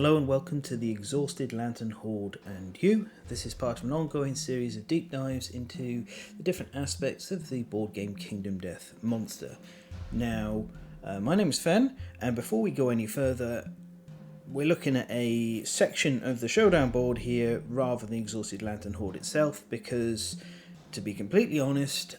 Hello and welcome to the Exhausted Lantern Hoard and You. This is part of an ongoing series of deep dives into the different aspects of the board game Kingdom Death monster. Now, my name is Fen, and before we go any further, we're looking at a section of the showdown board here rather than the Exhausted Lantern Hoard itself, because, to be completely honest,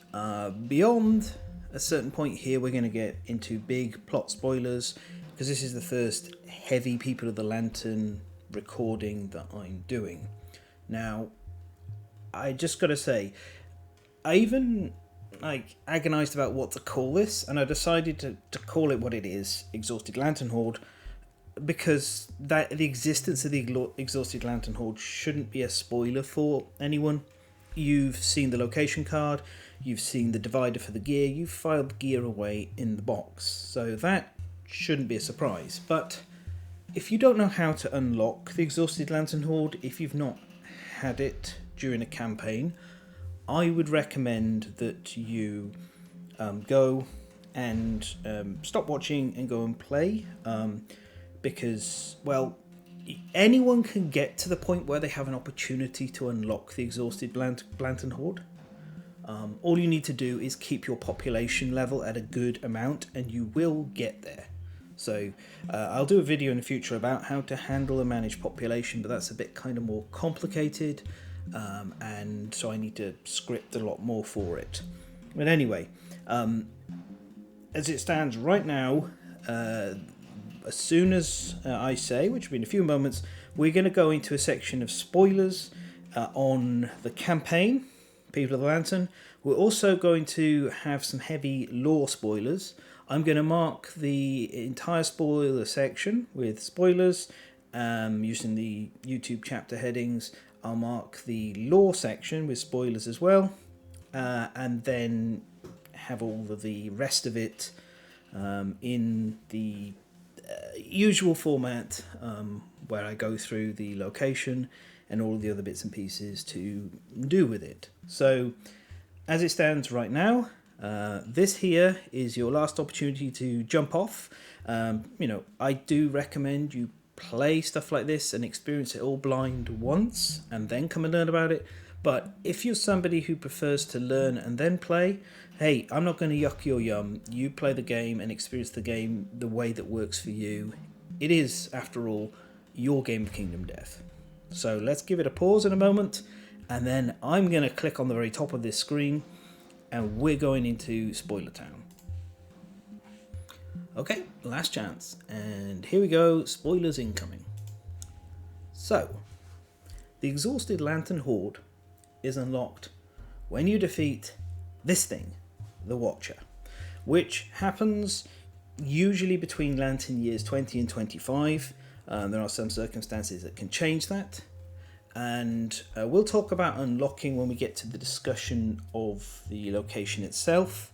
beyond a certain point here we're going to get into big plot spoilers, because this is the first heavy People of the Lantern recording that I'm doing. Now, I just gotta say, I even agonized about what to call this, and I decided to call it what it is, Exhausted Lantern Hoard, because the existence of the Exhausted Lantern Hoard shouldn't be a spoiler for anyone. You've seen the location card, you've seen the divider for the gear, you've filed the gear away in the box, so that shouldn't be a surprise. But if you don't know how to unlock the Exhausted Lantern Hoard, if you've not had it during a campaign, I would recommend that you go and stop watching and go and play, because, well, anyone can get to the point where they have an opportunity to unlock the Exhausted Lantern Hoard. All you need to do is keep your population level at a good amount and you will get there. So I'll do a video in the future about how to handle and manage population, but that's a bit kind of more complicated, and so I need to script a lot more for it. But anyway, as it stands right now, as soon as I say, which will be in a few moments, we're going to go into a section of spoilers on the campaign, People of the Lantern. We're also going to have some heavy lore spoilers. I'm going to mark the entire spoiler section with spoilers using the YouTube chapter headings. I'll mark the lore section with spoilers as well, and then have all of the rest of it in the usual format, where I go through the location and all the other bits and pieces to do with it. So, as it stands right now, this here is your last opportunity to jump off. I do recommend you play stuff like this and experience it all blind once and then come and learn about it. But if you're somebody who prefers to learn and then play, hey, I'm not going to yuck your yum. You play the game and experience the game the way that works for you. It is, after all, your game of Kingdom Death. So let's give it a pause in a moment, and then I'm going to click on the very top of this screen, and we're going into Spoiler Town. Okay, last chance, and here we go, spoilers incoming. So, the Exhausted Lantern Hoard is unlocked when you defeat this thing, the Watcher, which happens usually between Lantern years 20 and 25. There are some circumstances that can change that, and we'll talk about unlocking when we get to the discussion of the location itself,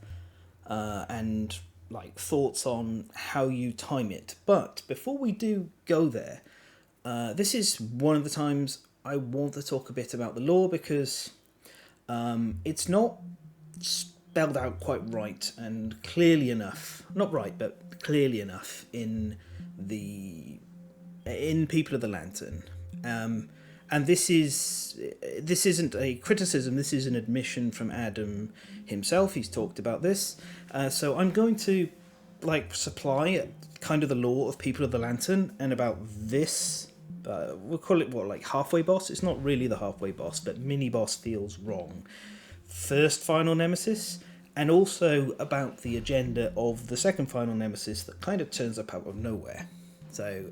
and thoughts on how you time it. But before we do go there, this is one of the times I want to talk a bit about the lore, because it's not spelled out quite right and clearly enough, not right, but clearly enough in People of the Lantern. And this isn't a criticism, this is an admission from Adam himself. He's talked about this. So I'm going to supply kind of the lore of People of the Lantern and about this, we'll call it halfway boss. It's not really the halfway boss, but mini boss feels wrong. First final nemesis, and also about the agenda of the second final nemesis that kind of turns up out of nowhere. So,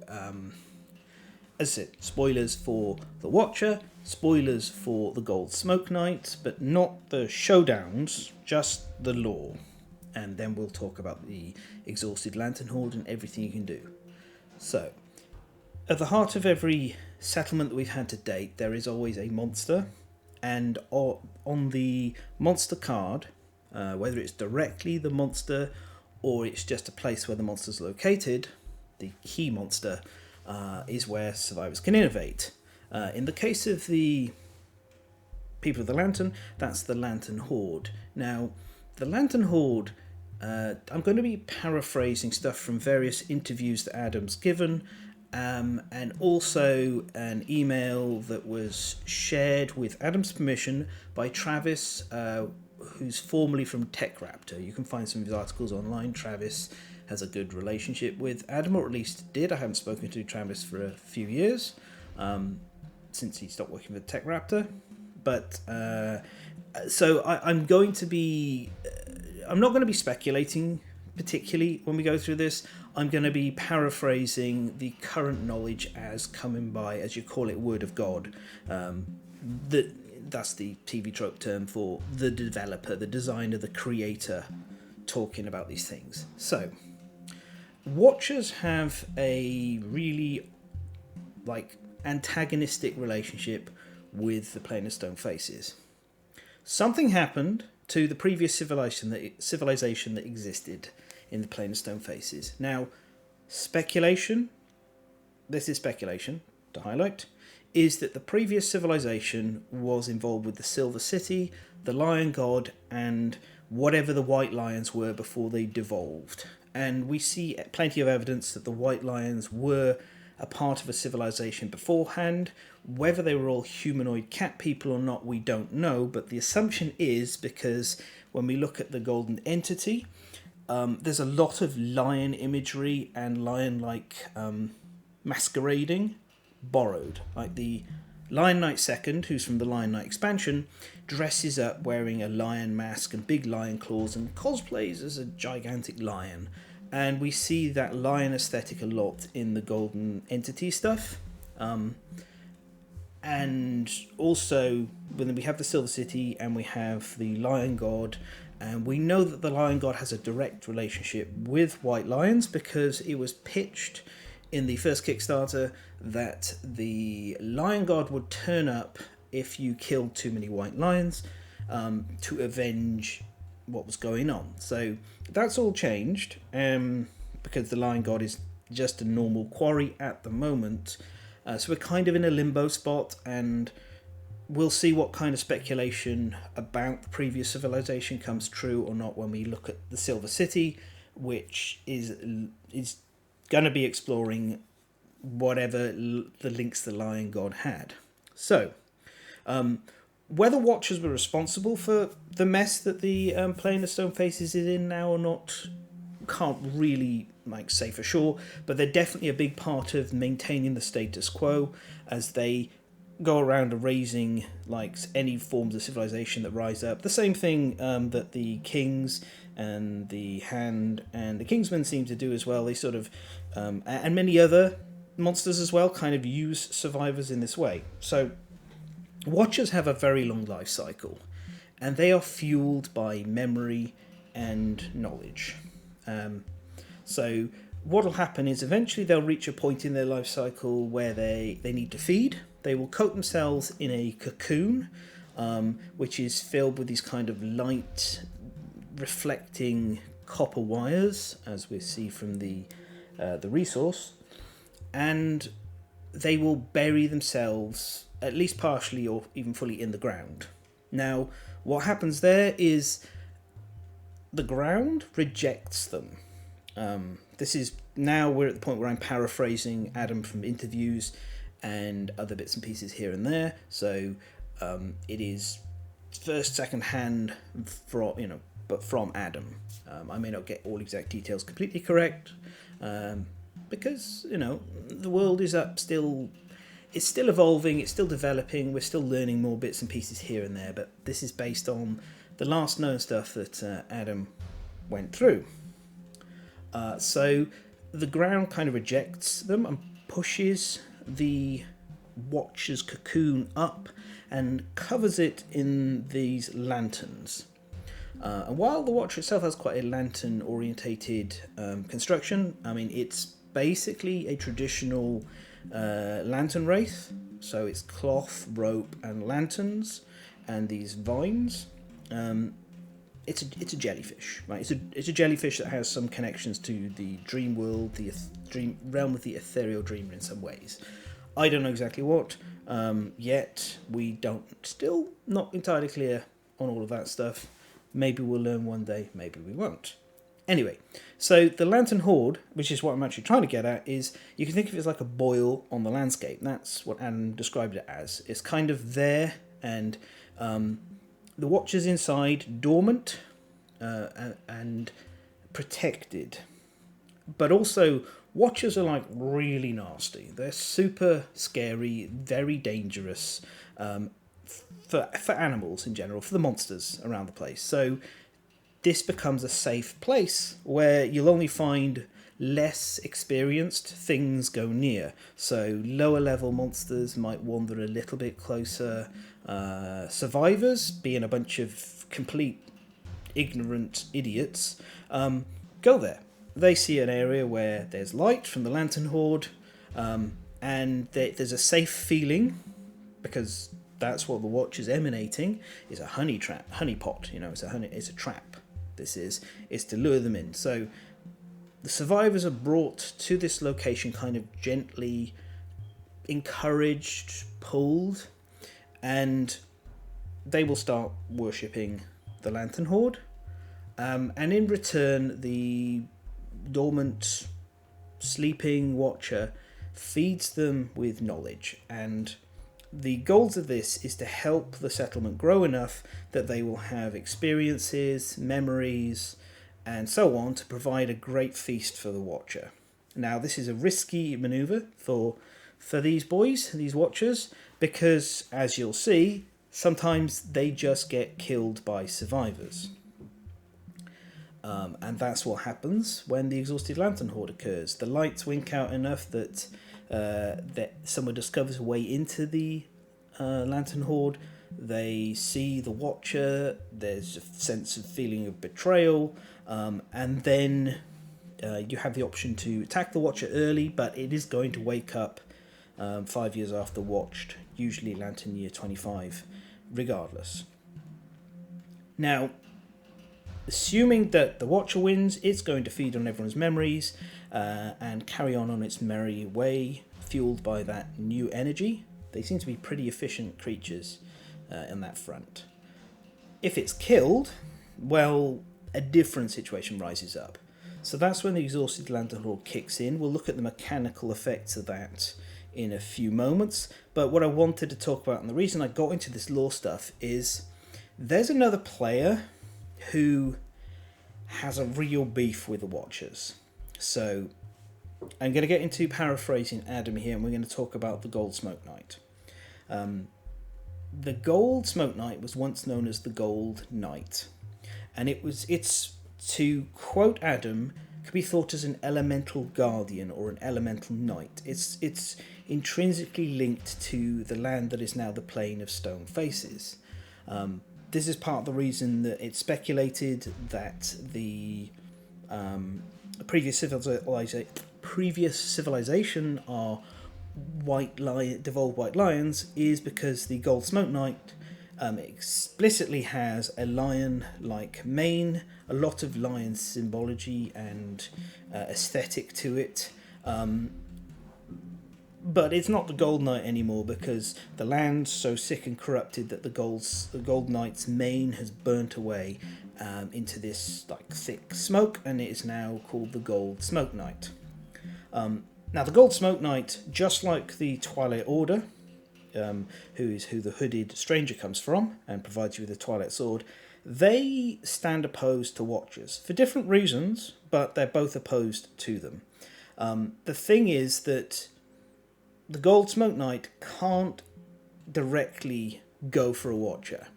as I said, spoilers for the Watcher, spoilers for the Gold Smoke Knight, but not the showdowns, just the lore. And then we'll talk about the Exhausted Lantern Hoard and everything you can do. So, at the heart of every settlement that we've had to date, there is always a monster. And on the monster card, whether it's directly the monster or it's just a place where the monster's located, the key monster is where survivors can innovate. In the case of the People of the Lantern, that's the Lantern Hoard. Now, the Lantern Hoard, I'm going to be paraphrasing stuff from various interviews that Adam's given, and also an email that was shared with Adam's permission by Travis, who's formerly from TechRaptor. You can find some of his articles online. Travis has a good relationship with Adam, or at least did. I haven't spoken to Travis for a few years, since he stopped working with TechRaptor. But so I'm going to be... I'm not going to be speculating particularly when we go through this. I'm going to be paraphrasing the current knowledge as coming by, as you call it, word of God. That's the TV trope term for the developer, the designer, the creator talking about these things. So, Watchers have a really antagonistic relationship with the Plane of Stone Faces. Something happened to the previous civilization that existed in the Plane of Stone Faces. Now, speculation, this is speculation to highlight, is that the previous civilization was involved with the Silver City, the Lion God, and whatever the White Lions were before they devolved. And we see plenty of evidence that the White Lions were a part of a civilization beforehand. Whether they were all humanoid cat people or not, we don't know, but the assumption is, because when we look at the Golden Entity, there's a lot of lion imagery and lion-like masquerading borrowed. Like the Lion Knight Second, who's from the Lion Knight expansion, dresses up wearing a lion mask and big lion claws and cosplays as a gigantic lion. And we see that lion aesthetic a lot in the Golden Entity stuff. And also, when we have the Silver City and we have the Lion God, and we know that the Lion God has a direct relationship with White Lions because it was pitched in the first Kickstarter that the Lion God would turn up if you killed too many White Lions to avenge what was going on. So that's all changed because the Lion God is just a normal quarry at the moment. So we're kind of in a limbo spot, and we'll see what kind of speculation about the previous civilization comes true or not when we look at the Silver City, which is going to be exploring whatever the links the Lion God had. So, whether Watchers were responsible for the mess that the Plane of Stone Faces is in now or not, can't really say for sure, but they're definitely a big part of maintaining the status quo as they go around erasing any forms of civilization that rise up. The same thing that the Kings and the Hand and the Kingsmen seem to do as well. They sort of, and many other monsters as well, kind of use survivors in this way. So Watchers have a very long life cycle, and they are fueled by memory and knowledge. So what will happen is eventually they'll reach a point in their life cycle where they need to feed. They will coat themselves in a cocoon, which is filled with these kind of light reflecting copper wires, as we see from the resource, and they will bury themselves at least partially or even fully in the ground. Now, what happens there is the ground rejects them. This is now we're at the point where I'm paraphrasing Adam from interviews and other bits and pieces here and there. So it is first, second hand but from Adam. I may not get all exact details completely correct because the world is still. It's still evolving. It's still developing. We're still learning more bits and pieces here and there. But this is based on the last known stuff that Adam went through. So the ground kind of rejects them and pushes the Watcher's cocoon up and covers it in these lanterns. And while the Watcher itself has quite a lantern-orientated construction, it's basically a traditional lantern wraith. So it's cloth, rope, and lanterns, and these vines. It's a jellyfish, right? It's a jellyfish that has some connections to the dream world, the dream realm of the ethereal dreamer in some ways. I don't know exactly what yet. We still not entirely clear on all of that stuff. Maybe we'll learn one day. Maybe we won't. Anyway, so the Lantern Hoard, which is what I'm actually trying to get at, is you can think of it as like a boil on the landscape. That's what Adam described it as. It's kind of there, and the Watchers inside, dormant and protected. But also, Watchers are like really nasty. They're super scary, very dangerous for animals in general, for the monsters around the place. So this becomes a safe place where you'll only find less experienced things go near. So lower level monsters might wander a little bit closer. Survivors, being a bunch of complete ignorant idiots, go there. They see an area where there's light from the Lantern Hoard, and there's a safe feeling, because that's what the Watch is emanating, is a honey pot. It's a trap. This is to lure them in. So the survivors are brought to this location, kind of gently encouraged, pulled, and they will start worshipping the Lantern Hoard. And in return, the dormant, sleeping Watcher feeds them with knowledge, and the goals of this is to help the settlement grow enough that they will have experiences, memories, and so on to provide a great feast for the Watcher. Now, this is a risky maneuver for these boys, these Watchers, because, as you'll see, sometimes they just get killed by survivors. And that's what happens when the Exhausted Lantern Hoard occurs. The lights wink out enough that someone discovers a way into the Lantern Hoard. They see the Watcher. There's a sense of feeling of betrayal, and then you have the option to attack the Watcher early, but it is going to wake up 5 years after watched, usually Lantern Year 25, regardless. Now, assuming that the Watcher wins, it's going to feed on everyone's memories and carry on its merry way, fueled by that new energy. They seem to be pretty efficient creatures in that front. If it's killed, well, a different situation rises up. So that's when the Exhausted Lantern Hoard kicks in. We'll look at the mechanical effects of that in a few moments. But what I wanted to talk about, and the reason I got into this lore stuff, is there's another player who has a real beef with the Watchers. So I'm going to get into paraphrasing Adam here, and we're going to talk about the Gold Smoke Knight. The Gold Smoke Knight was once known as the Gold Knight, and it's to quote Adam, could be thought as an elemental guardian or an elemental knight. It's intrinsically linked to the land that is now the Plane of Stone Faces. This is part of the reason that it's speculated that the previous civilization are devolved white lions, is because the Gold Smoke Knight explicitly has a lion-like mane, a lot of lion symbology and aesthetic to it. But it's not the Gold Knight anymore, because the land's so sick and corrupted that the Gold Knight's mane has burnt away into this like thick smoke, and it is now called the Gold Smoke Knight. Now, the Gold Smoke Knight, just like the Twilight Order, who is who the hooded stranger comes from and provides you with a Twilight Sword, they stand opposed to Watchers for different reasons, but they're both opposed to them. The thing is that the Gold Smoke Knight can't directly go for a Watcher.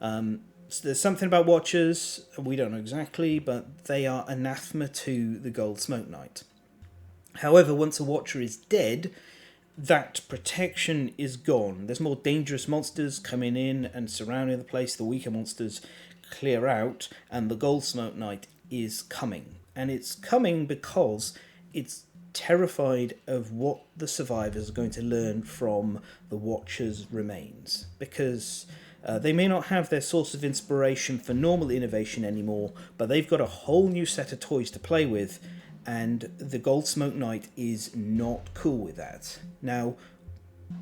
So there's something about Watchers, we don't know exactly, but they are anathema to the Gold Smoke Knight. However, once a Watcher is dead, that protection is gone. There's more dangerous monsters coming in and surrounding the place. The weaker monsters clear out, and the Gold Smoke Knight is coming. And it's coming because it's terrified of what the survivors are going to learn from the Watcher's remains. Because they may not have their source of inspiration for normal innovation anymore, but they've got a whole new set of toys to play with, and the Gold Smoke Knight is not cool with that. Now,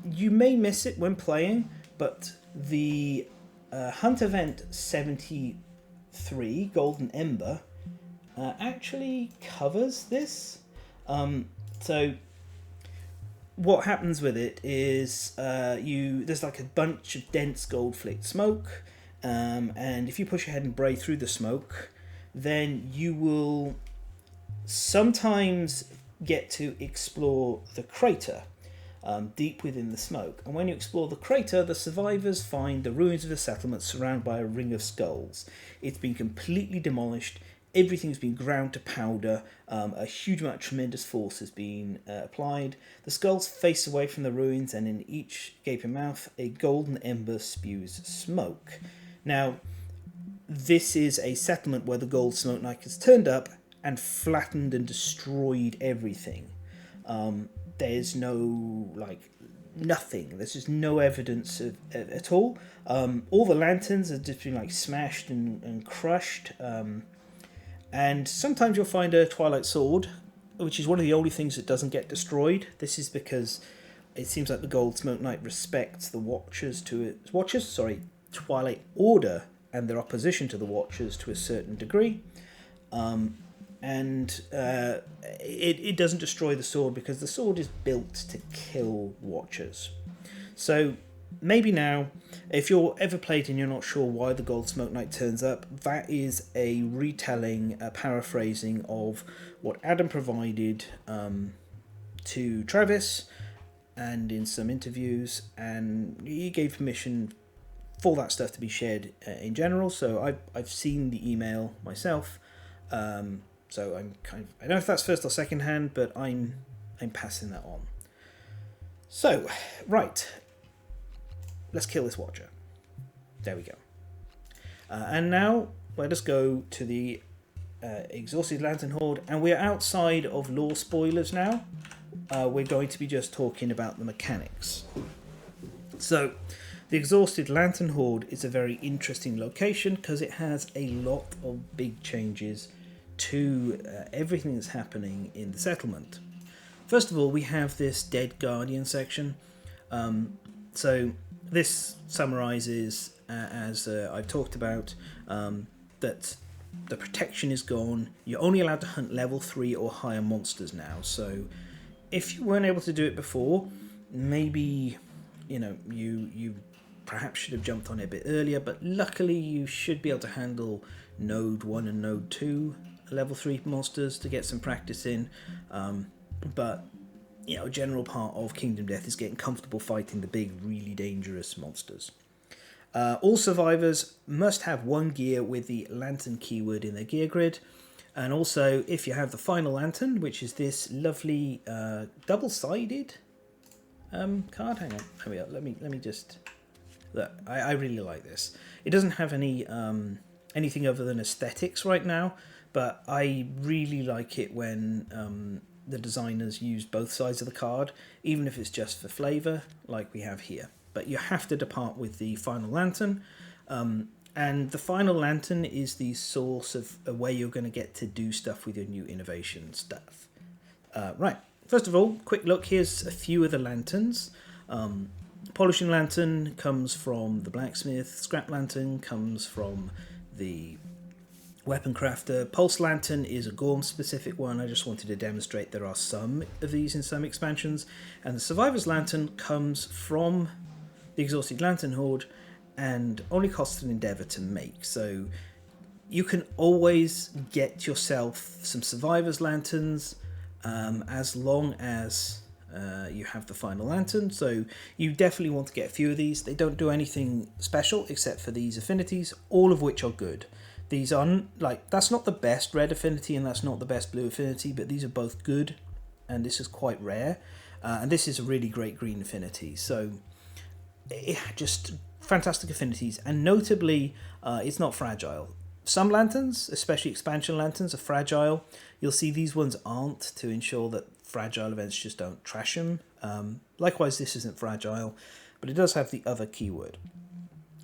you may miss it when playing, but the Hunt Event 73, Golden Ember, actually covers this. So what happens with it is there's like a bunch of dense gold flaked smoke, and if you push your head and bray through the smoke, then you will sometimes get to explore the crater deep within the smoke. And when you explore the crater, the survivors find the ruins of a settlement surrounded by a ring of skulls. It's been completely demolished. Everything's been ground to powder. A huge amount of tremendous force has been applied. The skulls face away from the ruins, and in each gaping mouth, a golden ember spews smoke. Now, this is a settlement where the gold smoke knight has turned up and flattened and destroyed everything. There's no, nothing. There's just no evidence of at all. All the lanterns have just been, smashed and crushed. And sometimes you'll find a Twilight Sword, which is one of the only things that doesn't get destroyed. This is because it seems like the Gold Smoke Knight respects the Twilight Order and their opposition to the Watchers to a certain degree. It doesn't destroy the sword because the sword is built to kill Watchers. So maybe now, if you're ever played and you're not sure why the Gold Smoke Knight turns up, that is a retelling, a paraphrasing of what Adam provided to Travis and in some interviews, and he gave permission for that stuff to be shared in general. So I've seen the email myself. So I'm I don't know if that's first or second hand, but I'm passing that on. So, right. Let's kill this Watcher. There we go. And now, let us go to the Exhausted Lantern Hoard. And we're outside of lore spoilers now. We're going to be just talking about the mechanics. So, the Exhausted Lantern Hoard is a very interesting location because it has a lot of big changes to everything that's happening in the settlement. First of all, we have this Dead Guardian section. So this summarises, as I've talked about, that the protection is gone. You're only allowed to hunt level 3 or higher monsters now. So if you weren't able to do it before, maybe you perhaps should have jumped on it a bit earlier, but luckily you should be able to handle Node 1 and Node 2 level 3 monsters to get some practice in. But a general part of Kingdom Death is getting comfortable fighting the big, really dangerous monsters. All survivors must have one gear with the lantern keyword in their gear grid. And also, if you have the final lantern, which is this lovely double-sided card. Hang on, here we are. Let me just look. I really like this. It doesn't have any anything other than aesthetics right now, but I really like it when the designers use both sides of the card, even if it's just for flavour, like we have here. But you have to depart with the final lantern, and the final lantern is the source of a way you're going to get to do stuff with your new innovation stuff. Right, first of all, quick look. Here's a few of the lanterns. Polishing lantern comes from the blacksmith. Scrap lantern comes from the weapon crafter. Pulse lantern is a Gorm specific one. I just wanted to demonstrate there are some of these in some expansions. And the survivor's lantern comes from the Exhausted Lantern Hoard and only costs an endeavour to make. So you can always get yourself some survivor's lanterns as long as you have the final lantern. So you definitely want to get a few of these. They don't do anything special except for these affinities, all of which are good. These are that's not the best red affinity and that's not the best blue affinity, but these are both good, and this is quite rare, and this is a really great green affinity. So just fantastic affinities, and notably it's not fragile. Some lanterns, especially expansion lanterns, are fragile. You'll see these ones aren't, to ensure that fragile events just don't trash them. Likewise, this isn't fragile, but it does have the other keyword.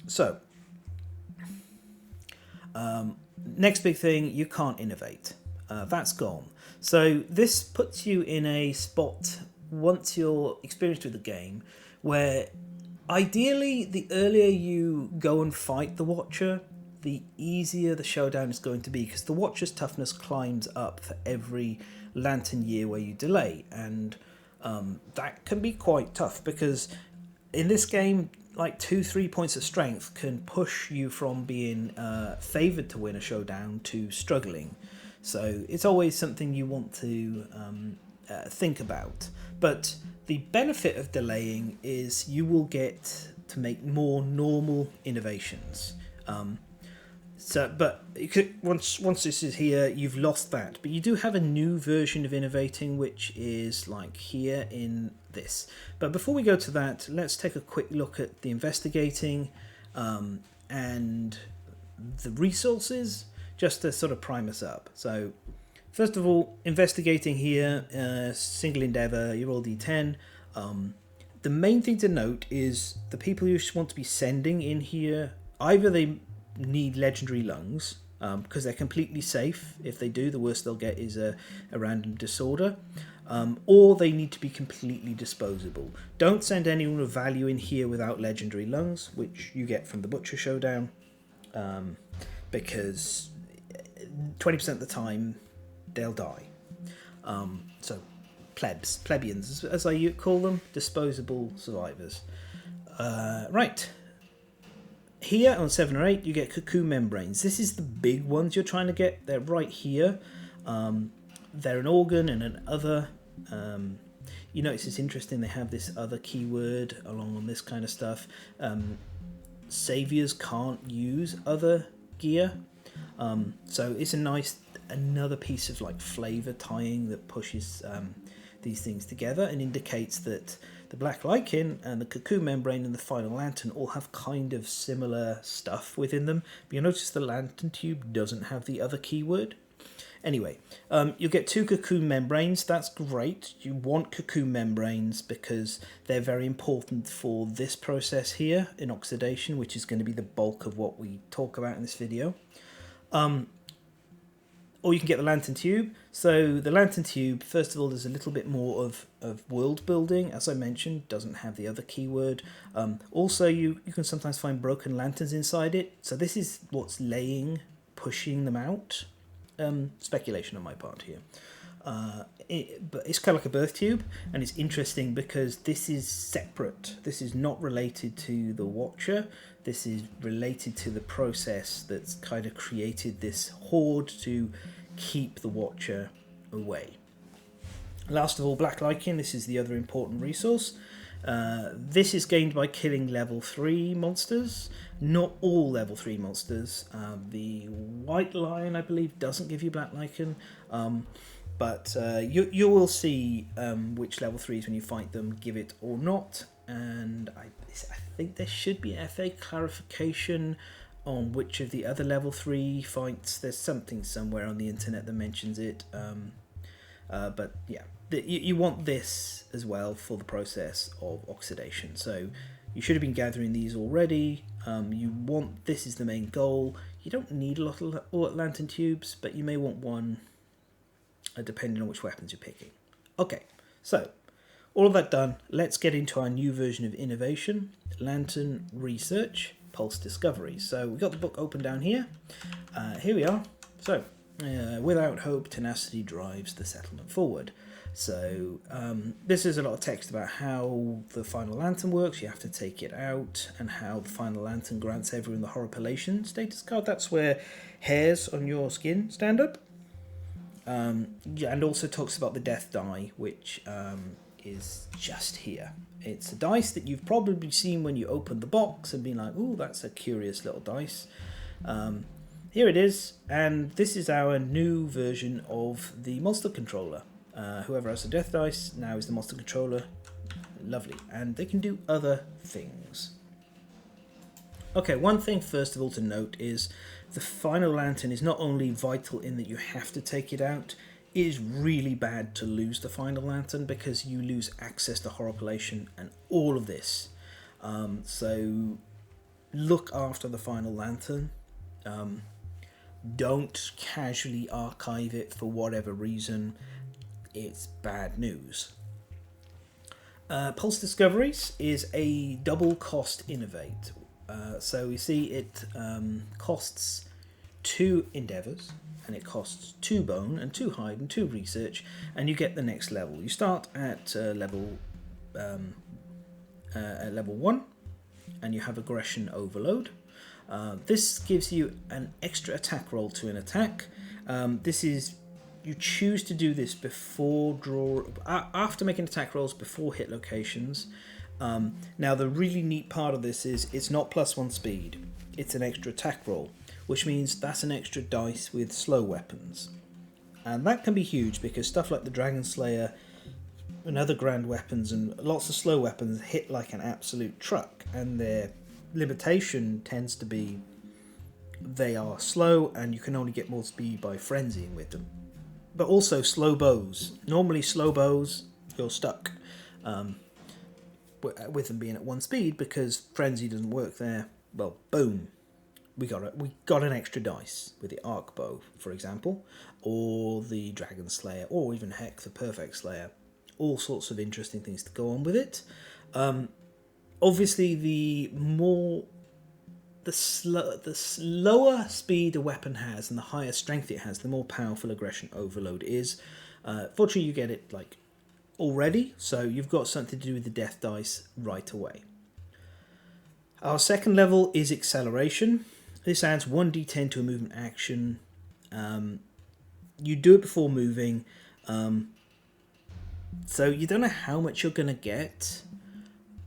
So next big thing, you can't innovate. That's gone. So this puts you in a spot, once you're experienced with the game, where ideally the earlier you go and fight the Watcher, the easier the showdown is going to be, because the Watcher's toughness climbs up for every lantern year where you delay, and that can be quite tough, because in this game, like 2-3 points of strength can push you from being favoured to win a showdown to struggling. So it's always something you want to think about. But the benefit of delaying is you will get to make more normal innovations. But once this is here, you've lost that. But you do have a new version of innovating, which is like here in this. But before we go to that, let's take a quick look at the investigating and the resources, just to sort of prime us up. So first of all, investigating here, single endeavour, you roll d10. The main thing to note is the people you want to be sending in here, either they need legendary lungs, because they're completely safe. If they do, the worst they'll get is a random disorder, or they need to be completely disposable. Don't send anyone of value in here without legendary lungs, which you get from the Butcher Showdown, because 20% of the time they'll die. So plebeians, as I call them, disposable survivors. Right. Here on 7 or 8, you get cocoon membranes. This is the big ones you're trying to get. They're right here. They're an organ and an other. You notice it's interesting, they have this other keyword along on this kind of stuff. Saviors can't use other gear. So it's a nice, another piece of like flavour tying that pushes these things together and indicates that the Black Lichen and the cocoon membrane and the final lantern all have kind of similar stuff within them. But you'll notice the lantern tube doesn't have the other keyword. Anyway, you'll get 2 cocoon membranes. That's great. You want cocoon membranes because they're very important for this process here in oxidation, which is going to be the bulk of what we talk about in this video. Or you can get the lantern tube. So the lantern tube, first of all, there's a little bit more of world building. As I mentioned, doesn't have the other keyword. Also, you can sometimes find broken lanterns inside it. So this is what's pushing them out. Speculation on my part here. But it's kind of like a birth tube, and it's interesting because this is separate. This is not related to the Watcher. This is related to the process that's kind of created this hoard to keep the Watcher away. Last of all, Black Lichen. This is the other important resource. This is gained by killing level 3 monsters. Not all level 3 monsters. The White Lion, I believe, doesn't give you Black Lichen. But you will see which level 3s when you fight them give it or not. And I think there should be FA clarification on which of the other level 3 fights. There's something somewhere on the internet that mentions it. But yeah, you want this as well for the process of oxidation. So you should have been gathering these already. You want, this is the main goal. You don't need a lot of lantern tubes, but you may want one depending on which weapons you're picking. Okay, so all of that done, let's get into our new version of innovation, Lantern Research, Pulse Discovery. So we've got the book open down here. Here we are. So, without hope, tenacity drives the settlement forward. So this is a lot of text about how the final lantern works. You have to take it out, and how the final lantern grants everyone the horripilation status card. That's where hairs on your skin stand up. And also talks about the death die, which is just here. It's a dice that you've probably seen when you open the box and been like, ooh, that's a curious little dice. Here it is, and this is our new version of the monster controller. Whoever has the death dice now is the monster controller. Lovely. And they can do other things. Okay, one thing first of all to note is the final lantern is not only vital in that you have to take it out, it is really bad to lose the final lantern because you lose access to horripilation and all of this. So look after the final lantern. Don't casually archive it for whatever reason. It's bad news. Pulse Discoveries is a double cost innovate. So we see it costs 2 endeavours, and it costs 2 bone and 2 hide and 2 research, and you get the next level. You start at level 1, and you have aggression overload. This gives you an extra attack roll to an attack. This is, you choose to do this after making attack rolls before hit locations. Now the really neat part of this is it's not +1 speed, it's an extra attack roll, which means that's an extra dice with slow weapons. And that can be huge because stuff like the Dragon Slayer and other grand weapons and lots of slow weapons hit like an absolute truck, and their limitation tends to be they are slow and you can only get more speed by frenzying with them. But also slow bows. Normally slow bows, you're stuck with them being at 1 speed because frenzy doesn't work there. Well, boom. We got an extra dice with the arc bow, for example, or the Dragon Slayer, or even heck the Perfect Slayer. All sorts of interesting things to go on with it. Obviously, the slower speed a weapon has and the higher strength it has, the more powerful aggression overload is. Fortunately, you get it like already, so you've got something to do with the death dice right away. Our second level is acceleration. This adds 1d10 to a movement action. You do it before moving, so you don't know how much you're going to get,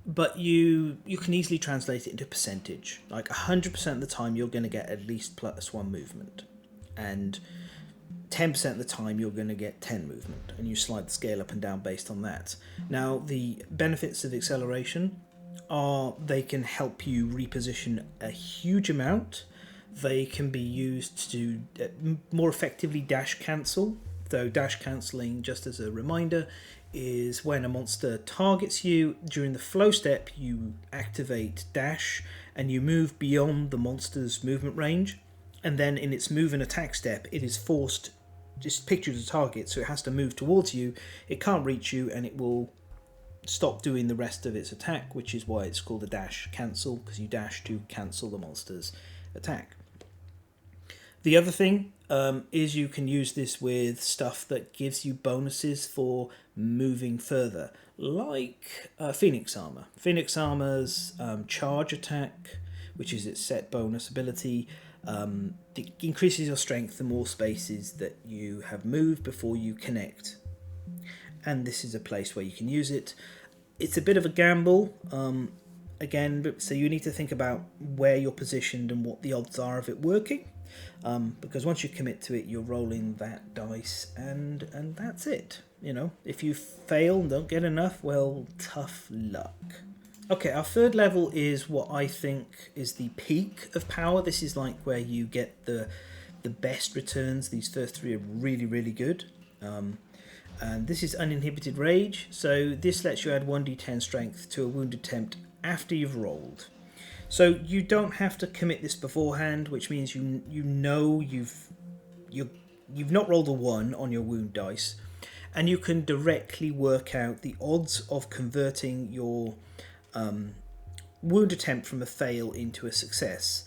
but you can easily translate it into percentage. Like 100% of the time you're going to get at least +1 movement, and 10% of the time you're going to get 10 movement, and you slide the scale up and down based on that. Now the benefits of acceleration are they can help you reposition a huge amount. They can be used to more effectively dash cancel, though dash cancelling, just as a reminder, is when a monster targets you during the flow step, you activate dash and you move beyond the monster's movement range, and then in its move and attack step it is forced, just picture the target, so it has to move towards you, it can't reach you, and it will stop doing the rest of its attack, which is why it's called a dash cancel, because you dash to cancel the monster's attack. The other thing is you can use this with stuff that gives you bonuses for moving further, like Phoenix Armor. Phoenix Armor's charge attack, which is its set bonus ability, it increases your strength the more spaces that you have moved before you connect. And this is a place where you can use it. It's a bit of a gamble, again, so you need to think about where you're positioned and what the odds are of it working. Because once you commit to it, you're rolling that dice, and that's it. You know, if you fail and don't get enough, well, tough luck. Okay, our third level is what I think is the peak of power. This is like where you get the best returns. These first 3 are really, really good. And this is uninhibited rage, so this lets you add 1d10 strength to a wound attempt after you've rolled. So you don't have to commit this beforehand, which means you know you've not rolled a 1 on your wound dice, and you can directly work out the odds of converting your wound attempt from a fail into a success.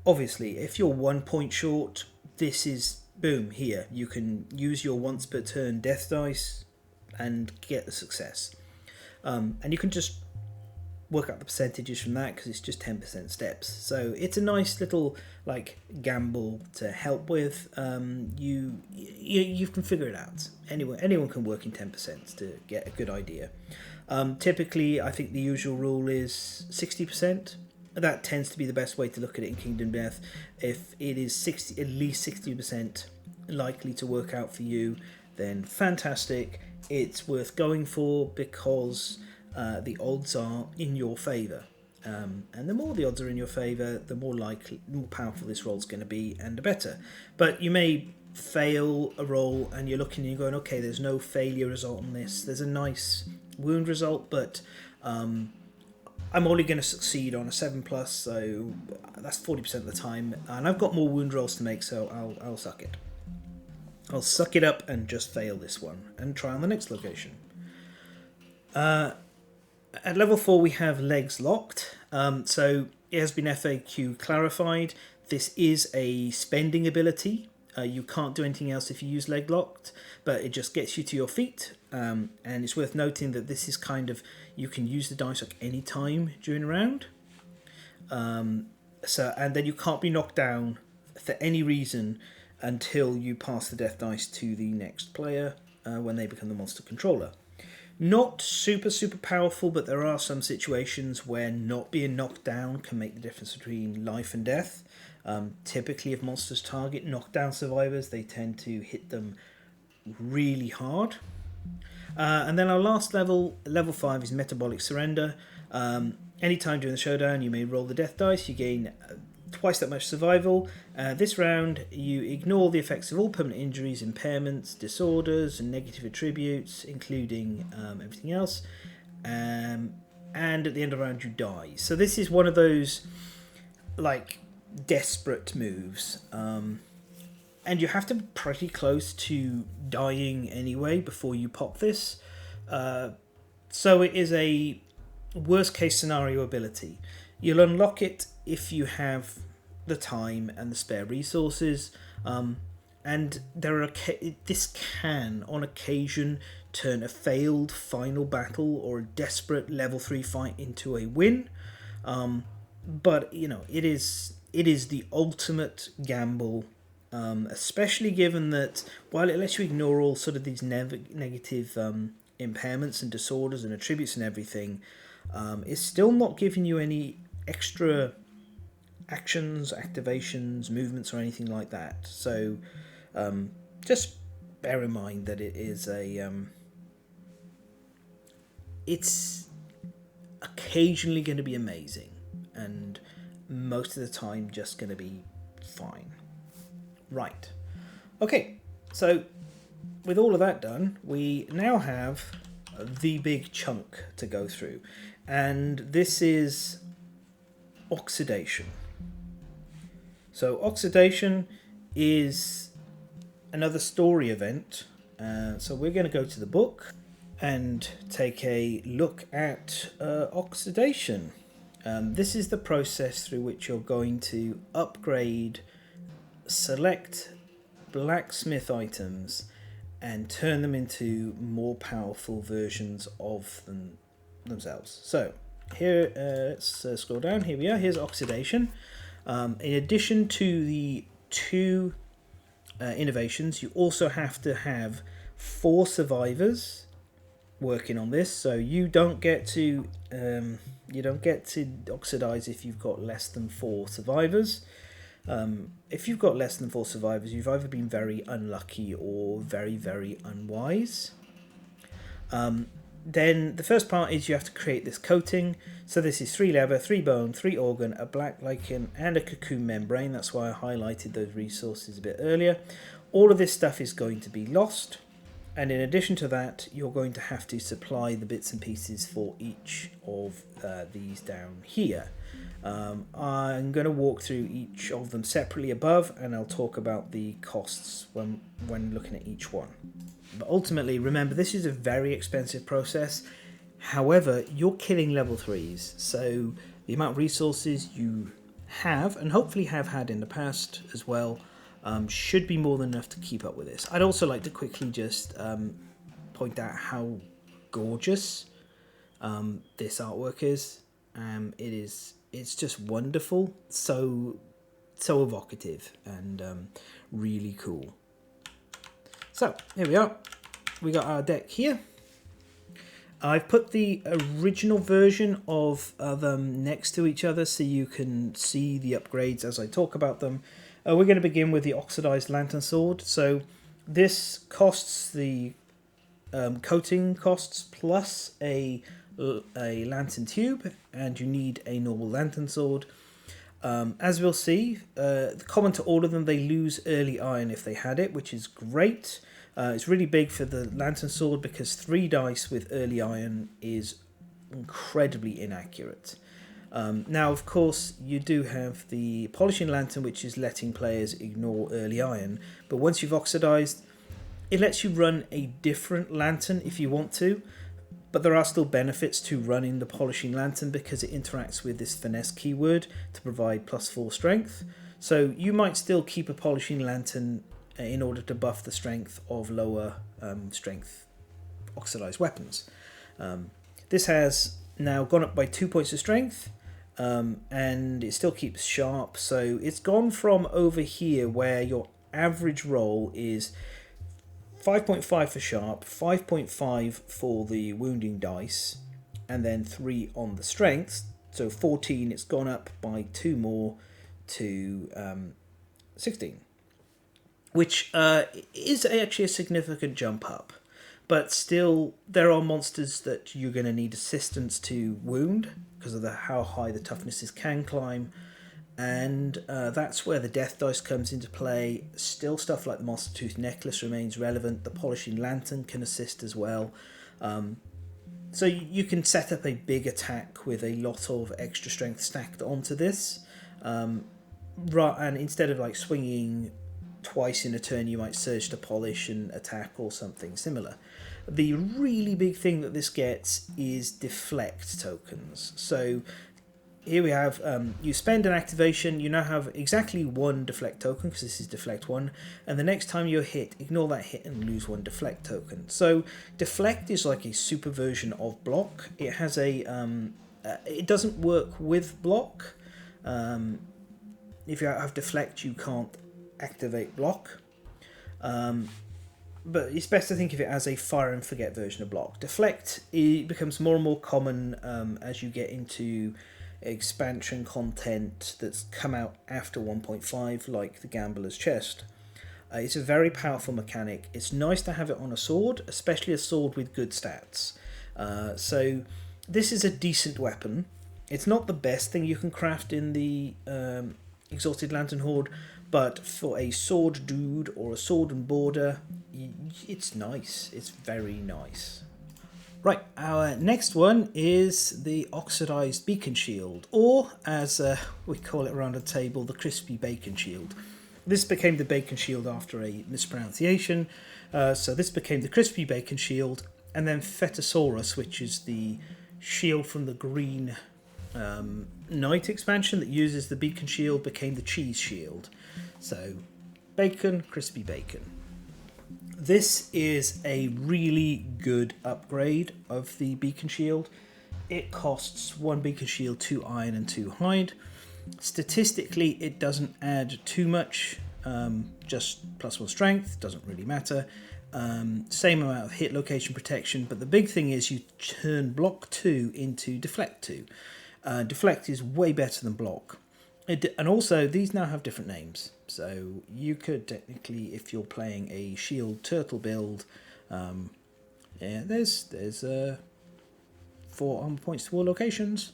Obviously, if you're 1 point short, this is boom, here. You can use your once per turn death dice and get the success. And you can just work out the percentages from that because it's just 10% steps. So it's a nice little like gamble to help with. You can figure it out. Anyone can work in 10% to get a good idea. Typically, I think the usual rule is 60%. That tends to be the best way to look at it in Kingdom Death. If it is at least 60% likely to work out for you, then fantastic. It's worth going for because the odds are in your favour. And the more the odds are in your favour, the more powerful this roll's going to be, and the better. But you may fail a roll and you're looking and you're going, okay, there's no failure result on this. There's a nice wound result, but I'm only going to succeed on a 7+, so that's 40% of the time. And I've got more wound rolls to make, so I'll suck it. I'll suck it up and just fail this one and try on the next location. At level 4 we have Legs Locked. So it has been FAQ clarified. This is a spending ability. You can't do anything else if you use leg locked, but it just gets you to your feet. And it's worth noting that this is kind of, you can use the dice like any time during a round. And then you can't be knocked down for any reason until you pass the death dice to the next player when they become the monster controller. Not super powerful, but there are some situations where not being knocked down can make the difference between life and death. Typically, if monsters target knockdown survivors, they tend to hit them really hard. And then our last level, level 5, is Metabolic Surrender. Anytime during the showdown, you may roll the death dice. You gain twice that much survival. This round, you ignore the effects of all permanent injuries, impairments, disorders, and negative attributes, including everything else. And at the end of the round, you die. So this is one of those, like, desperate moves. And you have to be pretty close to dying anyway before you pop this. So it is a worst case scenario ability. You'll unlock it if you have the time and the spare resources. And this can, on occasion, turn a failed final battle or a desperate level 3 fight into a win. But, you know, it is the ultimate gamble, especially given that while it lets you ignore all sort of these negative impairments and disorders and attributes and everything, it's still not giving you any extra actions, activations, movements, or anything like that. So just bear in mind that it is it's occasionally going to be amazing, and most of the time just going to be fine. Right. Okay, so with all of that done, we now have the big chunk to go through, and this is oxidation. So oxidation is another story event. So we're going to go to the book and take a look at oxidation. This is the process through which you're going to upgrade select blacksmith items and turn them into more powerful versions of themselves. So here, let's scroll down. Here we are. Here's oxidation. In addition to the 2 innovations, you also have to have 4 survivors working on this. So you don't get to oxidize if you've got less than 4 survivors. If you've got less than 4 survivors, you've either been very unlucky or very, very unwise. Then the first part is you have to create this coating. So this is 3 leather, 3 bone, 3 organ, a black lichen, and a cocoon membrane. That's why I highlighted those resources a bit earlier. All of this stuff is going to be lost. And in addition to that, you're going to have to supply the bits and pieces for each of these down here. I'm going to walk through each of them separately above, and I'll talk about the costs when looking at each one. But ultimately, remember, this is a very expensive process. However, you're killing level 3s, so the amount of resources you have, and hopefully have had in the past as well, should be more than enough to keep up with this. I'd also like to quickly just point out how gorgeous this artwork is. It's just wonderful, so evocative and really cool. So here we are. We got our deck here. I've put the original version of them next to each other so you can see the upgrades as I talk about them. We're going to begin with the Oxidized Lantern Sword. So this costs the coating costs plus a lantern tube, and you need a normal lantern sword. As we'll see, common to all of them, they lose early iron if they had it, which is great. It's really big for the lantern sword because 3 dice with early iron is incredibly inaccurate. Now, of course, you do have the polishing lantern, which is letting players ignore early iron. But once you've oxidized, it lets you run a different lantern if you want to. but there are still benefits to running the Polishing Lantern because it interacts with this finesse keyword to provide +4 strength. So you might still keep a Polishing Lantern in order to buff the strength of lower strength oxidized weapons. This has now gone up by 2 points of strength, and it still keeps sharp. So it's gone from over here where your average roll is 5.5 for sharp, 5.5 for the wounding dice, and then 3 on the strength. So 14, it's gone up by 2 more to 16, which is actually a significant jump up. But still, there are monsters that you're going to need assistance to wound because of how high the toughnesses can climb. And that's where the death dice comes into play. Still, stuff like the Monster Tooth Necklace remains relevant. The Polishing Lantern can assist as well. So you can set up a big attack with a lot of extra strength stacked onto this. And instead of like swinging twice in a turn, you might surge to polish and attack or something similar. The really big thing that this gets is deflect tokens. So here we have, you spend an activation, you now have exactly 1 deflect token, because this is deflect 1, and the next time you're hit, ignore that hit and lose 1 deflect token. So deflect is like a super version of block. It has a, it doesn't work with block. If you have deflect, you can't activate block. But it's best to think of it as a fire and forget version of block. Deflect, it becomes more and more common as you get into expansion content that's come out after 1.5, like the Gambler's Chest. It's a very powerful mechanic. It's nice to have it on a sword, especially a sword with good stats. So this is a decent weapon. It's not the best thing you can craft in the Exhausted Lantern Hoard, but for a sword dude or a sword and border, it's nice. It's very nice. Right, our next one is the Oxidized Beacon Shield, or as we call it around the table, the Crispy Bacon Shield. This became the Bacon Shield after a mispronunciation, so this became the Crispy Bacon Shield, and then Fetosaurus, which is the shield from the Green Knight expansion that uses the Beacon Shield, became the Cheese Shield. So, bacon, crispy bacon. This is a really good upgrade of the Beacon Shield. It costs 1 Beacon Shield, 2 iron and 2 hide. Statistically, it doesn't add too much, just +1 strength, doesn't really matter. Same amount of hit location protection, but the big thing is you turn block 2 into deflect 2. Deflect is way better than block. And also, these now have different names. So you could technically, if you're playing a shield turtle build, there's 4 armor points to all locations.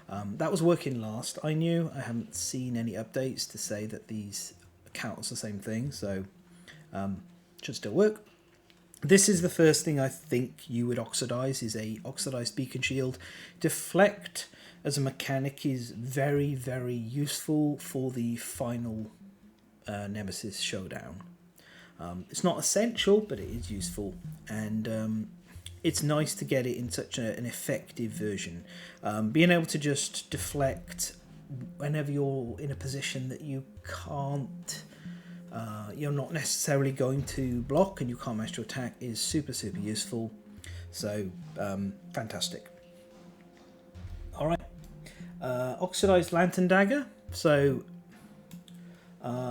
That was working last, I knew. I haven't seen any updates to say that these count as the same thing, so should still work. This is the first thing I think you would oxidize, is a oxidized beacon shield. Deflect as a mechanic is very, very useful for the final Nemesis showdown. It's not essential, but it is useful, and it's nice to get it in such an effective version. Being able to just deflect whenever you're in a position that you can't, you're not necessarily going to block and you can't match your attack is super, super useful. So, fantastic. Alright, Oxidized Lantern Dagger. So,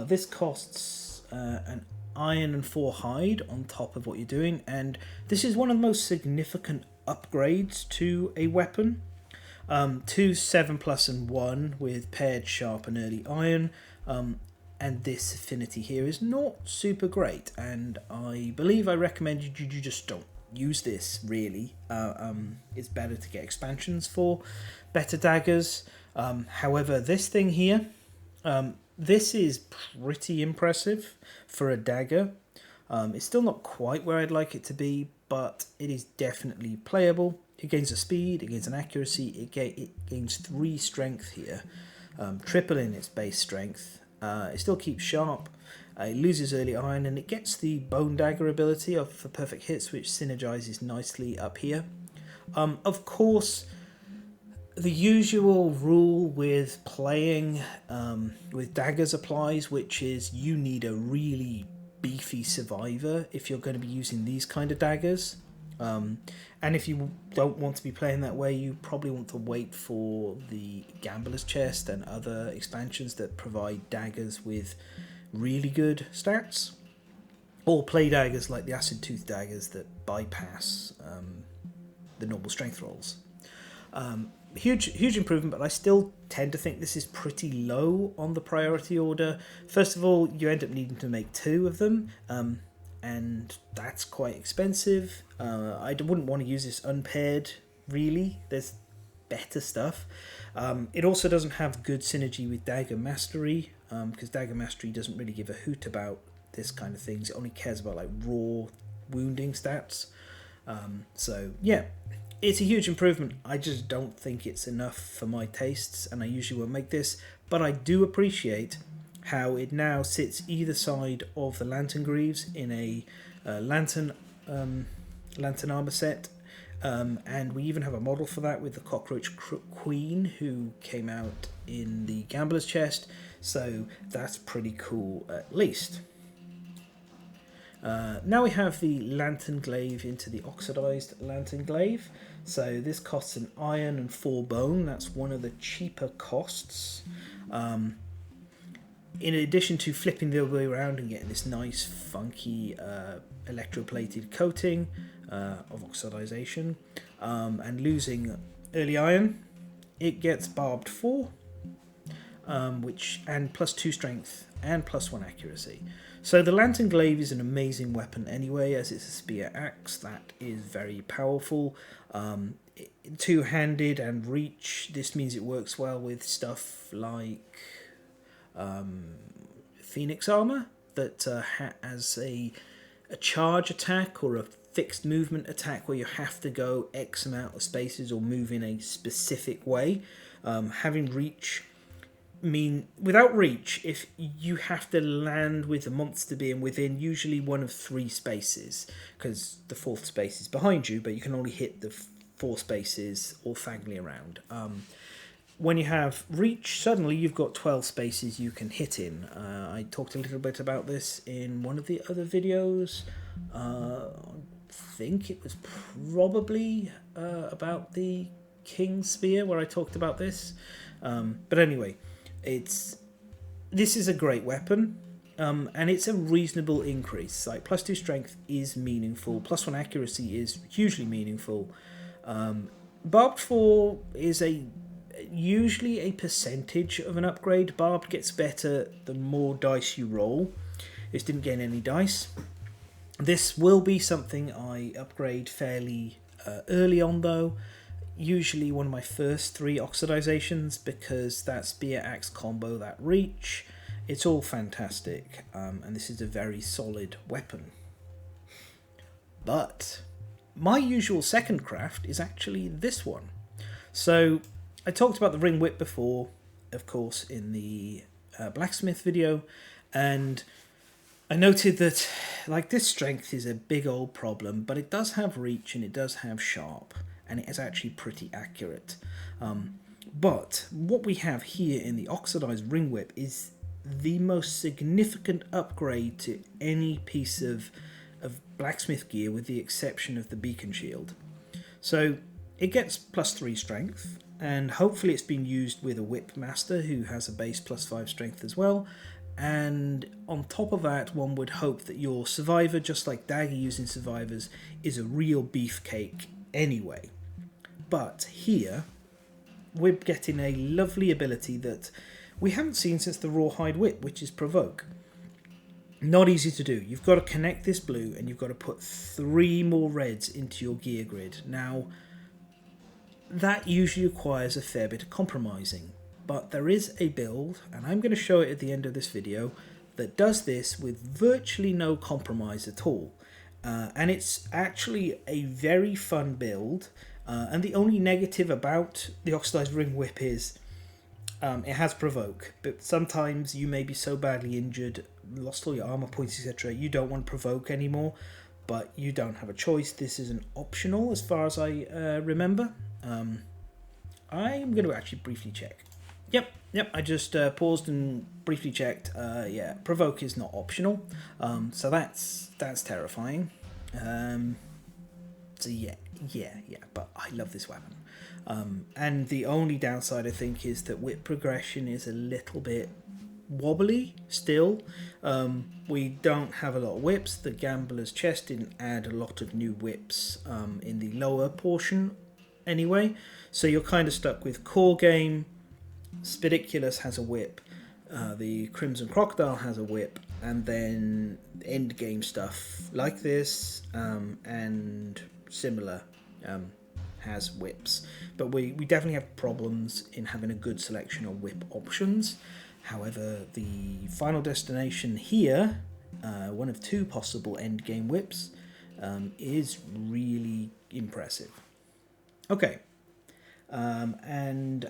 this costs an iron and 4 hide on top of what you're doing, and this is one of the most significant upgrades to a weapon. 2 7+ and 1 with paired sharp and early iron, and this affinity here is not super great, and I believe I recommended you just don't use this really. It's better to get expansions for better daggers. However, this thing here, this is pretty impressive for a dagger. It's still not quite where I'd like it to be, but it is definitely playable. It gains a speed, it gains an accuracy, it gains 3 strength here, tripling its base strength. It still keeps sharp, it loses early iron, and it gets the bone dagger ability for perfect hits, which synergizes nicely up here. Of course, the usual rule with playing with daggers applies, which is you need a really beefy survivor if you're going to be using these kind of daggers. And if you don't want to be playing that way, you probably want to wait for the Gambler's Chest and other expansions that provide daggers with really good stats. Or play daggers like the Acid Tooth daggers that bypass the normal strength rolls. Huge improvement, but I still tend to think this is pretty low on the priority order. First of all, you end up needing to make 2 of them, and that's quite expensive. I wouldn't want to use this unpaired, really. There's better stuff. It also doesn't have good synergy with Dagger Mastery, because Dagger Mastery doesn't really give a hoot about this kind of things. It only cares about like raw wounding stats. So yeah, it's a huge improvement. I just don't think it's enough for my tastes, and I usually won't make this, but I do appreciate how it now sits either side of the Lantern Greaves in a lantern armor set, and we even have a model for that with the Cockroach Queen, who came out in the Gambler's Chest, so that's pretty cool at least. Now we have the Lantern Glaive into the Oxidized Lantern Glaive. So this costs an iron and 4 bone. That's one of the cheaper costs. In addition to flipping the other way around and getting this nice funky electroplated coating of oxidization, and losing early iron, it gets barbed 4, and plus 2 strength and plus 1 accuracy. So the Lantern Glaive is an amazing weapon anyway, as it's a spear axe that is very powerful. Two-handed and reach, this means it works well with stuff like Phoenix armor that has a charge attack or a fixed movement attack where you have to go X amount of spaces or move in a specific way. Having reach without reach, if you have to land with the monster being within usually one of 3 spaces, because the 4th space is behind you, but you can only hit the 4 spaces orthogonally around. When you have reach, suddenly you've got 12 spaces you can hit in. I talked a little bit about this in one of the other videos. I think it was probably about the King's Spear where I talked about this. But anyway, this is a great weapon, and it's a reasonable increase. Like plus 2 strength is meaningful, plus 1 accuracy is hugely meaningful. Barbed 4 is usually a percentage of an upgrade. Barbed gets better the more dice you roll. This didn't gain any dice. This will be something I upgrade fairly early on though. Usually one of my first 3 oxidizations, because that spear axe combo, that reach, it's all fantastic, and this is a very solid weapon. But my usual second craft is actually this one. So I talked about the ring whip before, of course, in the blacksmith video, and I noted that like this strength is a big old problem, but it does have reach and it does have sharp, and it is actually pretty accurate. But what we have here in the oxidized ring whip is the most significant upgrade to any piece of blacksmith gear, with the exception of the beacon shield. So it gets plus 3 strength, and hopefully it's been used with a whip master who has a base plus 5 strength as well. And on top of that, one would hope that your survivor, just like dagger using survivors, is a real beefcake anyway. But here we're getting a lovely ability that we haven't seen since the Rawhide Whip, which is Provoke. Not easy to do. You've got to connect this blue and you've got to put 3 more reds into your gear grid. Now, that usually requires a fair bit of compromising, but there is a build, and I'm going to show it at the end of this video, that does this with virtually no compromise at all. And it's actually a very fun build, and the only negative about the Oxidized Ring Whip is it has Provoke, but sometimes you may be so badly injured, lost all your armor points, etc., you don't want Provoke anymore. but you don't have a choice. This is an optional as far as I remember. I'm going to actually briefly check. Yep, I just paused and briefly checked. Yeah, provoke is not optional, so that's terrifying. So yeah, but I love this weapon. And the only downside I think is that whip progression is a little bit wobbly still. We don't have a lot of whips. The Gambler's Chest didn't add a lot of new whips in the lower portion anyway, so you're kind of stuck with core game. Spidiculus has a whip, the Crimson Crocodile has a whip, and then end game stuff like this and similar has whips. But we definitely have problems in having a good selection of whip options. However, the Final Destination here, one of two possible end game whips, is really impressive. Okay. And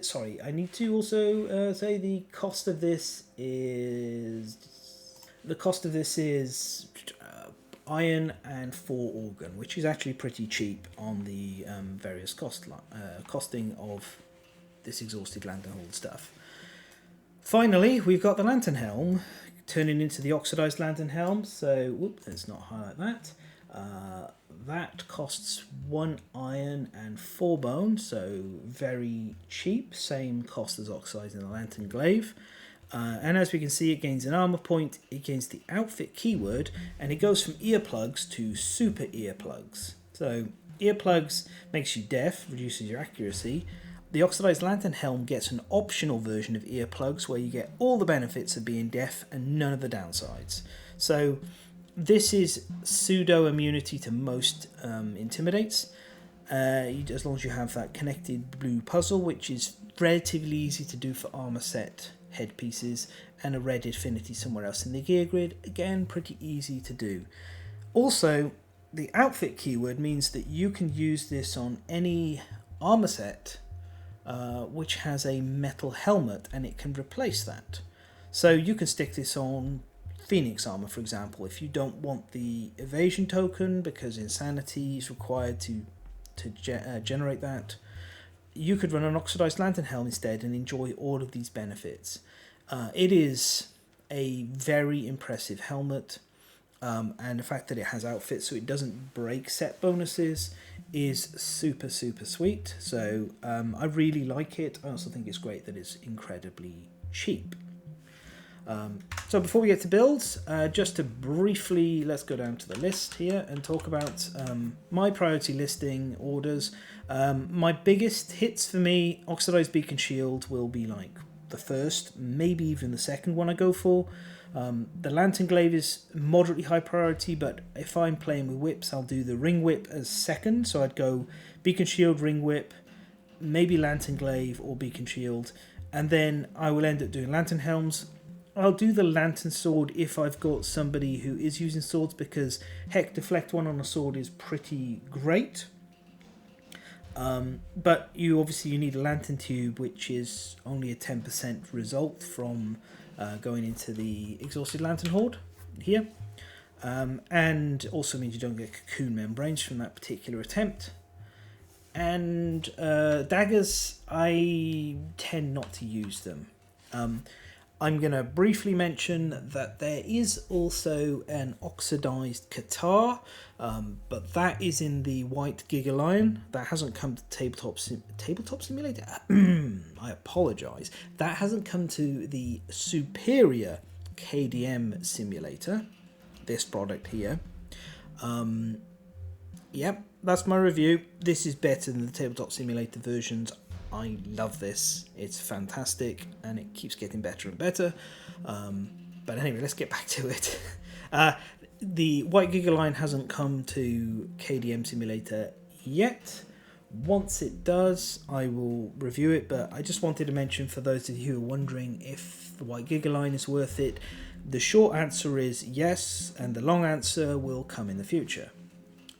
sorry, I need to also say the cost of this is iron and 4 organ, which is actually pretty cheap on the various costing of this Exhausted Lantern Hoard stuff. Finally, we've got the Lantern Helm turning into the Oxidized Lantern Helm. So, let's not highlight that. That costs 1 iron and 4 bone, so very cheap, same cost as oxidizing the Lantern Glaive. And as we can see, it gains an armor point, it gains the outfit keyword, and it goes from earplugs to super earplugs. So earplugs makes you deaf, reduces your accuracy. The Oxidized Lantern Helm gets an optional version of earplugs where you get all the benefits of being deaf and none of the downsides. So this is pseudo immunity to most intimidates, as long as you have that connected blue puzzle, which is relatively easy to do for armor set headpieces, and a red affinity somewhere else in the gear grid, again pretty easy to do. Also, the outfit keyword means that you can use this on any armor set which has a metal helmet, and it can replace that. So you can stick this on Phoenix armor, for example, if you don't want the evasion token because insanity is required to generate that. You could run an Oxidized Lantern Helm instead and enjoy all of these benefits. It is a very impressive helmet, and the fact that it has outfits so it doesn't break set bonuses is super sweet. So I really like it. I also think it's great that it's incredibly cheap. So before we get to builds, just to briefly, let's go down to the list here and talk about my priority listing orders. My biggest hits for me, Oxidized Beacon Shield will be like the first, maybe even the second one I go for. The Lantern Glaive is moderately high priority, but if I'm playing with whips, I'll do the Ring Whip as second. So I'd go Beacon Shield, Ring Whip, maybe Lantern Glaive or Beacon Shield, and then I will end up doing Lantern Helms. I'll do the Lantern Sword if I've got somebody who is using swords, because heck, Deflect 1 on a sword is pretty great. But you need a Lantern Tube, which is only a 10% result from going into the Exhausted Lantern Hoard here. And also means you don't get Cocoon Membranes from that particular attempt. And daggers, I tend not to use them. I'm going to briefly mention that there is also an oxidized Qatar, but that is in the white Giga Lion. That hasn't come to Tabletop Simulator? I apologise. That hasn't come to the superior KDM Simulator, this product here. Yep, that's my review. This is better than the Tabletop Simulator versions. I love this. It's fantastic, and it keeps getting better and better. But anyway, let's get back to it. The White Giga Line hasn't come to KDM Simulator yet. Once it does, I will review it, but I just wanted to mention, for those of you who are wondering if the White Giga Line is worth it, the short answer is yes, and the long answer will come in the future.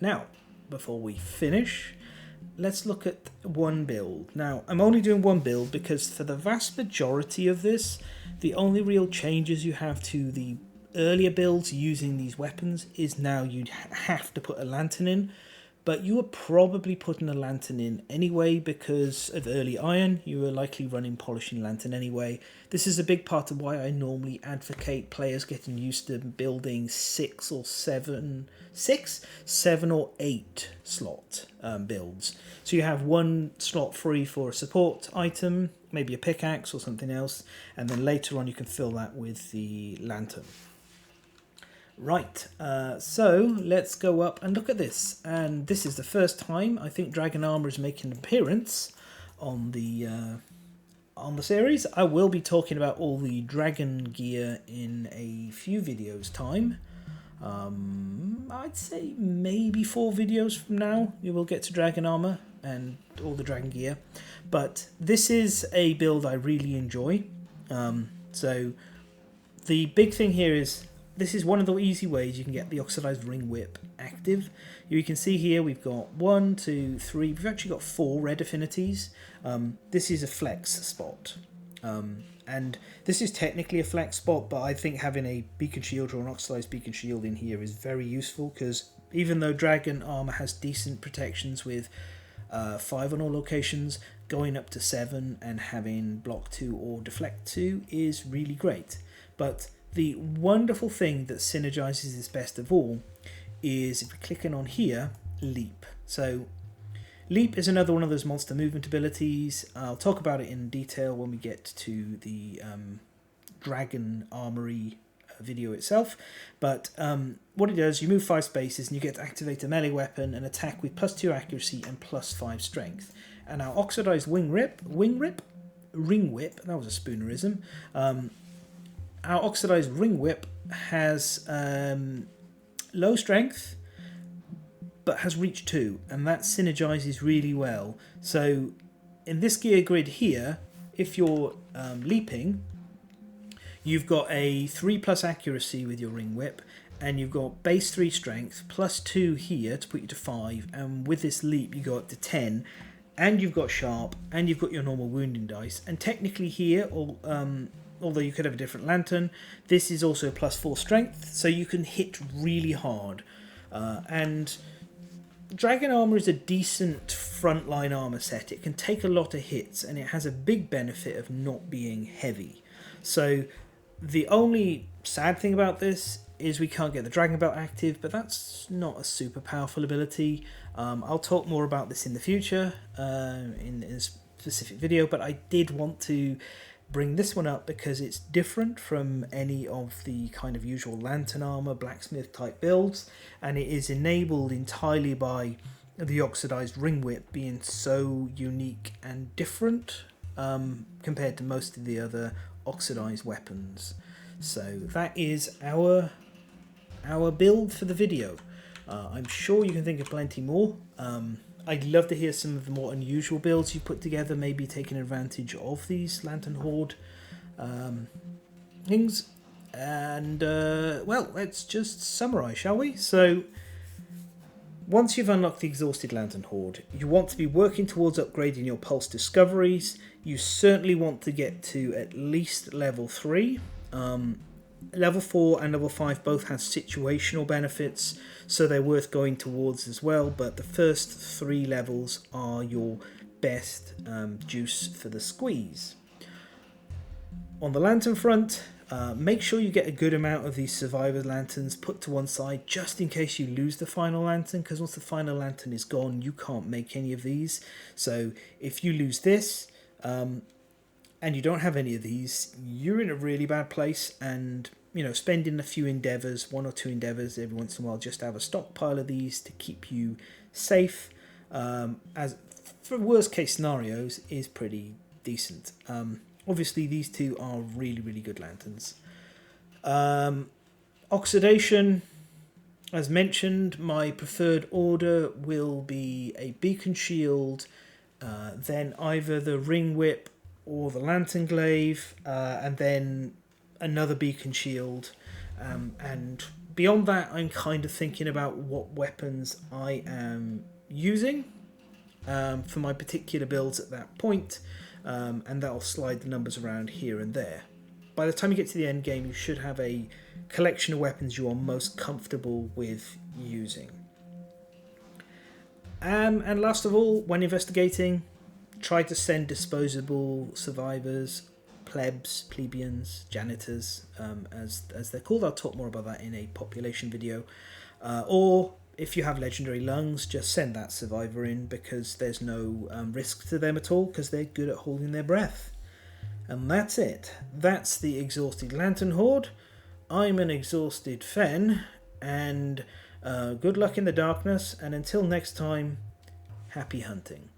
Now, before we finish, let's look at one build. Now, I'm only doing one build because for the vast majority of this, the only real changes you have to the earlier builds using these weapons is now you'd have to put a lantern in, but you were probably putting a lantern in anyway because of early iron. You were likely running polishing lantern anyway. This is a big part of why I normally advocate players getting used to building 7 or 8 slot builds. So you have one slot free for a support item, maybe a pickaxe or something else, and then later on you can fill that with the lantern. Right, so let's go up and look at this. And this is the first time I think Dragon Armor is making an appearance on the series. I will be talking about all the dragon gear in a few videos time. I'd say maybe 4 videos from now you will get to Dragon Armor and all the dragon gear. But this is a build I really enjoy. So the big thing here is this is one of the easy ways you can get the Oxidized Ring Whip active. You can see here we've got 1, 2, 3, we've actually got 4 red affinities. This is a flex spot. And this is technically a flex spot, but I think having a beacon shield or an oxidized beacon shield in here is very useful, because even though Dragon Armor has decent protections with 5 on all locations, going up to 7 and having block 2 or deflect 2 is really great. But the wonderful thing that synergizes this best of all is, if we're clicking on here, Leap. So Leap is another one of those monster movement abilities. I'll talk about it in detail when we get to the Dragon Armory video itself. But what it does, you move 5 spaces and you get to activate a melee weapon and attack with +2 accuracy and +5 strength. And our Oxidized Ring Whip, that was a spoonerism. Our Oxidized Ring Whip has low strength, but has reach 2, and that synergizes really well. So in this gear grid here, if you're leaping, you've got a 3+ accuracy with your Ring Whip, and you've got base 3 strength, +2 here to put you to 5, and with this leap you go up to 10, and you've got sharp, and you've got your normal wounding dice, and technically here, although you could have a different lantern, this is also +4 strength, so you can hit really hard. And Dragon Armor is a decent frontline armor set. It can take a lot of hits, and it has a big benefit of not being heavy. So the only sad thing about this is we can't get the Dragon Belt active, but that's not a super powerful ability. I'll talk more about this in the future in a specific video, but I did want to bring this one up because it's different from any of the kind of usual lantern armor, blacksmith type builds, and it is enabled entirely by the Oxidized Ring Whip being so unique and different compared to most of the other oxidized weapons. So that is our build for the video. I'm sure you can think of plenty more. I'd love to hear some of the more unusual builds you put together, maybe taking advantage of these Lantern Hoard things. And, well, let's just summarize, shall we? So, once you've unlocked the Exhausted Lantern Hoard, you want to be working towards upgrading your Pulse Discoveries. You certainly want to get to at least level 3. Level 4 and level 5 both have situational benefits, so they're worth going towards as well, but the first 3 levels are your best juice for the squeeze. On the lantern front, make sure you get a good amount of these survivor lanterns put to one side just in case you lose the final lantern, because once the final lantern is gone you can't make any of these. So if you lose this and you don't have any of these, you're in a really bad place. And you know, spending a few endeavors, 1 or 2 endeavors every once in a while, just to have a stockpile of these to keep you safe, as for worst case scenarios, is pretty decent. Obviously these 2 are really, really good lanterns. Oxidation, as mentioned, my preferred order will be a beacon shield, then either the Ring Whip or the Lantern Glaive, and then another beacon shield, and beyond that I'm kind of thinking about what weapons I am using for my particular builds at that point, and that'll slide the numbers around here and there. by the time you get to the end game, you should have a collection of weapons you are most comfortable with using. And last of all, when investigating, try to send disposable survivors, plebeians, janitors, as they're called. I'll talk more about that in a population video. Or if you have legendary lungs, just send that survivor in, because there's no risk to them at all, because they're good at holding their breath. And that's it. That's the Exhausted Lantern Hoard. I'm an exhausted Fen, and good luck in the darkness, and until next time, happy hunting.